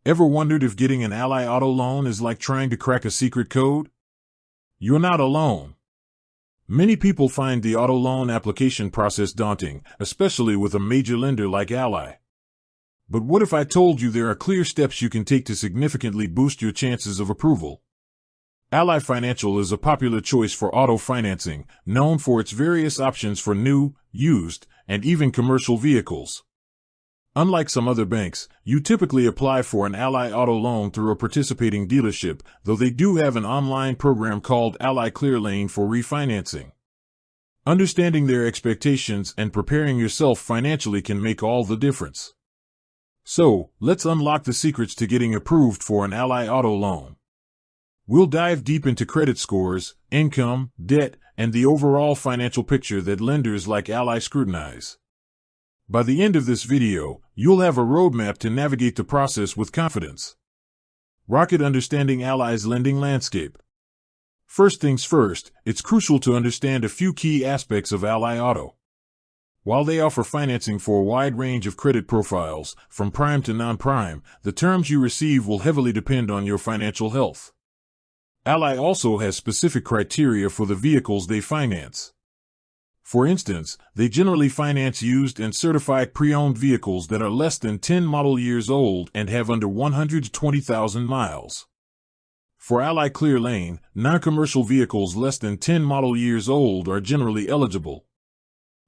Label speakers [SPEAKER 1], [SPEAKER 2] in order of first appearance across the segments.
[SPEAKER 1] Ever wondered if getting an Ally Auto loan is like trying to crack a secret code? You're not alone. Many people find the auto loan application process daunting, especially with a major lender like Ally. But what if I told you there are clear steps you can take to significantly boost your chances of approval? Ally Financial is a popular choice for auto financing, known for its various options for new, used, and even commercial vehicles. Unlike some other banks, you typically apply for an Ally Auto loan through a participating dealership, though they do have an online program called Ally Clear Lane for refinancing. Understanding their expectations and preparing yourself financially can make all the difference. So, let's unlock the secrets to getting approved for an Ally Auto loan. We'll dive deep into credit scores, income, debt, and the overall financial picture that lenders like Ally scrutinize. By the end of this video, you'll have a roadmap to navigate the process with confidence. Rocket understanding Ally's lending landscape. First things first, it's crucial to understand a few key aspects of Ally Auto. While they offer financing for a wide range of credit profiles, from prime to non-prime, the terms you receive will heavily depend on your financial health. Ally also has specific criteria for the vehicles they finance. For instance, they generally finance used and certified pre-owned vehicles that are less than 10 model years old and have under 120,000 miles. For Ally Clear Lane, non-commercial vehicles less than 10 model years old are generally eligible.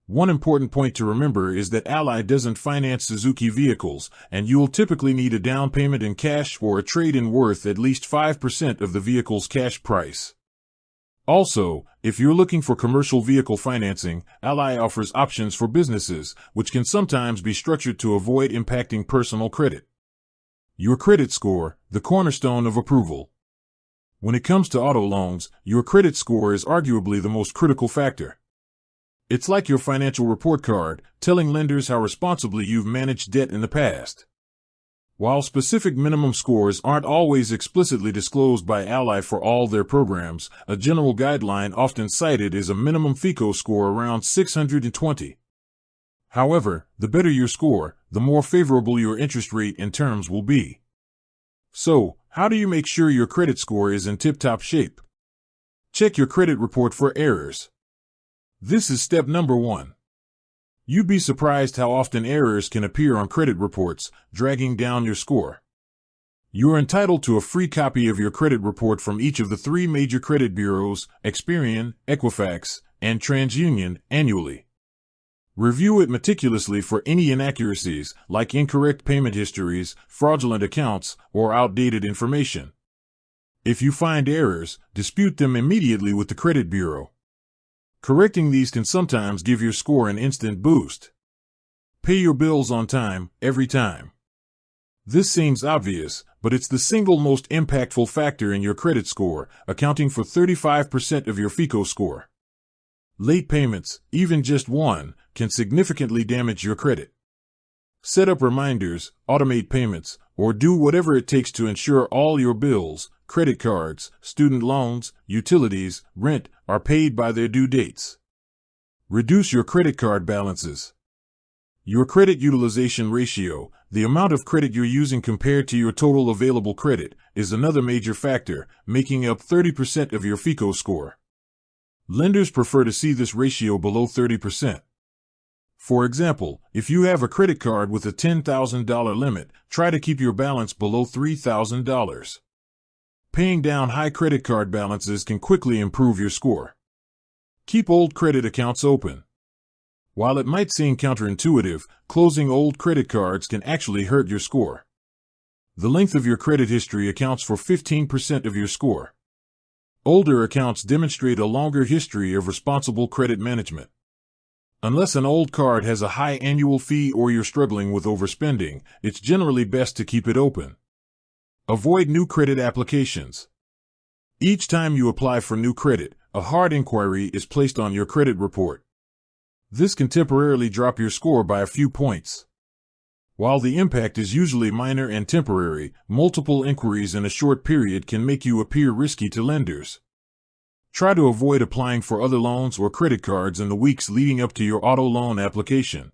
[SPEAKER 1] One important point to remember is that Ally doesn't finance Suzuki vehicles, and you'll typically need a down payment in cash or a trade-in worth at least 5% of the vehicle's cash price. Also, if you're looking for commercial vehicle financing, Ally offers options for businesses, which can sometimes be structured to avoid impacting personal credit. Your credit score, the cornerstone of approval. When it comes to auto loans, your credit score is arguably the most critical factor. It's like your financial report card, telling lenders how responsibly you've managed debt in the past. While specific minimum scores aren't always explicitly disclosed by Ally for all their programs, a general guideline often cited is a minimum FICO score around 620. However, the better your score, the more favorable your interest rate and terms will be. So, how do you make sure your credit score is in tip-top shape? Check your credit report for errors. This is step number 1. You'd be surprised how often errors can appear on credit reports, dragging down your score. You're entitled to a free copy of your credit report from each of the 3 major credit bureaus, Experian, Equifax, and TransUnion, annually. Review it meticulously for any inaccuracies, like incorrect payment histories, fraudulent accounts, or outdated information. If you find errors, dispute them immediately with the credit bureau. Correcting these can sometimes give your score an instant boost. Pay your bills on time, every time. This seems obvious, but it's the single most impactful factor in your credit score, accounting for 35% of your FICO score. Late payments, even just one, can significantly damage your credit. Set up reminders, automate payments, or do whatever it takes to ensure all your bills, credit cards, student loans, utilities, rent, are paid by their due dates. Reduce your credit card balances. Your credit utilization ratio, the amount of credit you're using compared to your total available credit, is another major factor, making up 30% of your FICO score. Lenders prefer to see this ratio below 30%. For example, if you have a credit card with a $10,000 limit, try to keep your balance below $3,000. Paying down high credit card balances can quickly improve your score. Keep old credit accounts open. While it might seem counterintuitive, closing old credit cards can actually hurt your score. The length of your credit history accounts for 15% of your score. Older accounts demonstrate a longer history of responsible credit management. Unless an old card has a high annual fee or you're struggling with overspending, it's generally best to keep it open. Avoid new credit applications. Each time you apply for new credit, a hard inquiry is placed on your credit report. This can temporarily drop your score by a few points. While the impact is usually minor and temporary, multiple inquiries in a short period can make you appear risky to lenders. Try to avoid applying for other loans or credit cards in the weeks leading up to your auto loan application.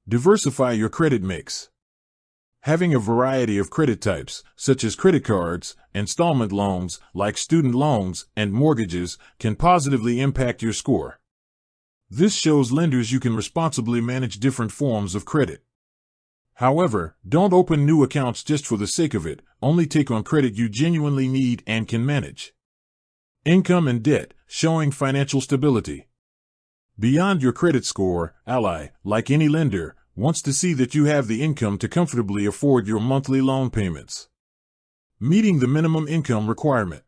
[SPEAKER 1] Diversify your credit mix. Having a variety of credit types, such as credit cards, installment loans, like student loans, and mortgages, can positively impact your score. This shows lenders you can responsibly manage different forms of credit. However, don't open new accounts just for the sake of it, only take on credit you genuinely need and can manage. Income and debt, showing financial stability. Beyond your credit score, Ally, like any lender, wants to see that you have the income to comfortably afford your monthly loan payments. Meeting the minimum income requirement.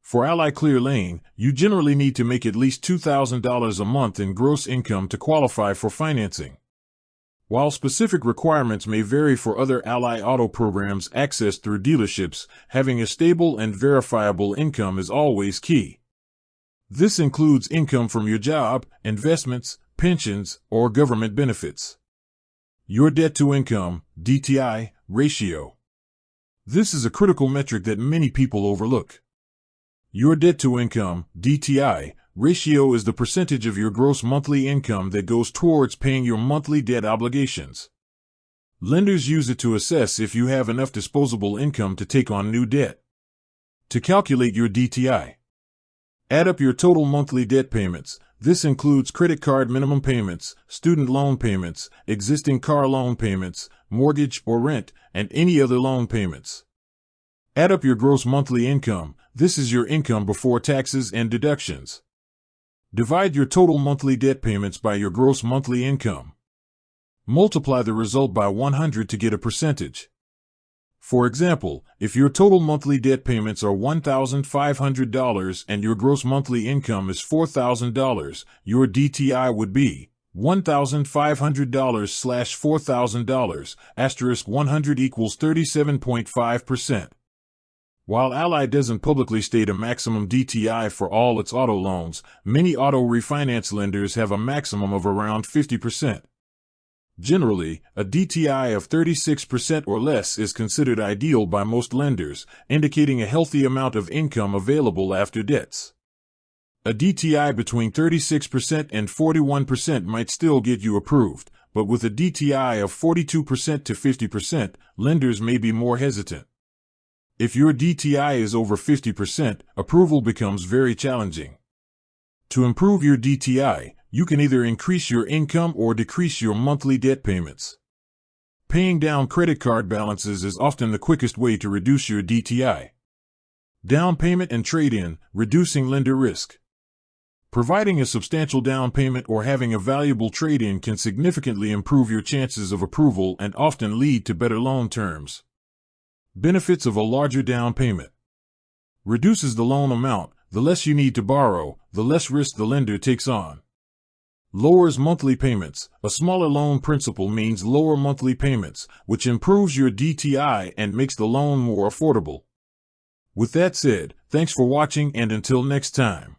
[SPEAKER 1] For Ally Clear Lane, you generally need to make at least $2,000 a month in gross income to qualify for financing. While specific requirements may vary for other Ally Auto programs accessed through dealerships, having a stable and verifiable income is always key. This includes income from your job, investments, pensions, or government benefits. Your debt-to-income (DTI) ratio. This is a critical metric that many people overlook. Your debt-to-income (DTI) ratio is the percentage of your gross monthly income that goes towards paying your monthly debt obligations. Lenders use it to assess if you have enough disposable income to take on new debt. To calculate your DTI, add up your total monthly debt payments. This includes credit card minimum payments, student loan payments, existing car loan payments, mortgage or rent, and any other loan payments. Add up your gross monthly income. This is your income before taxes and deductions. Divide your total monthly debt payments by your gross monthly income. Multiply the result by 100 to get a percentage. For example, if your total monthly debt payments are $1,500 and your gross monthly income is $4,000, your DTI would be $1,500/$4,000, asterisk 100 equals 37.5%. While Ally doesn't publicly state a maximum DTI for all its auto loans, many auto refinance lenders have a maximum of around 50%. Generally, a DTI of 36% or less is considered ideal by most lenders, indicating a healthy amount of income available after debts. A DTI between 36% and 41% might still get you approved, but with a DTI of 42% to 50%, lenders may be more hesitant. If your DTI is over 50%, approval becomes very challenging. To improve your DTI, you can either increase your income or decrease your monthly debt payments. Paying down credit card balances is often the quickest way to reduce your DTI. Down payment and trade-in, reducing lender risk. Providing a substantial down payment or having a valuable trade-in can significantly improve your chances of approval and often lead to better loan terms. Benefits of a larger down payment. Reduces the loan amount. The less you need to borrow, the less risk the lender takes on. Lowers monthly payments. A smaller loan principal means lower monthly payments, which improves your DTI and makes the loan more affordable. With that said, thanks for watching and until next time.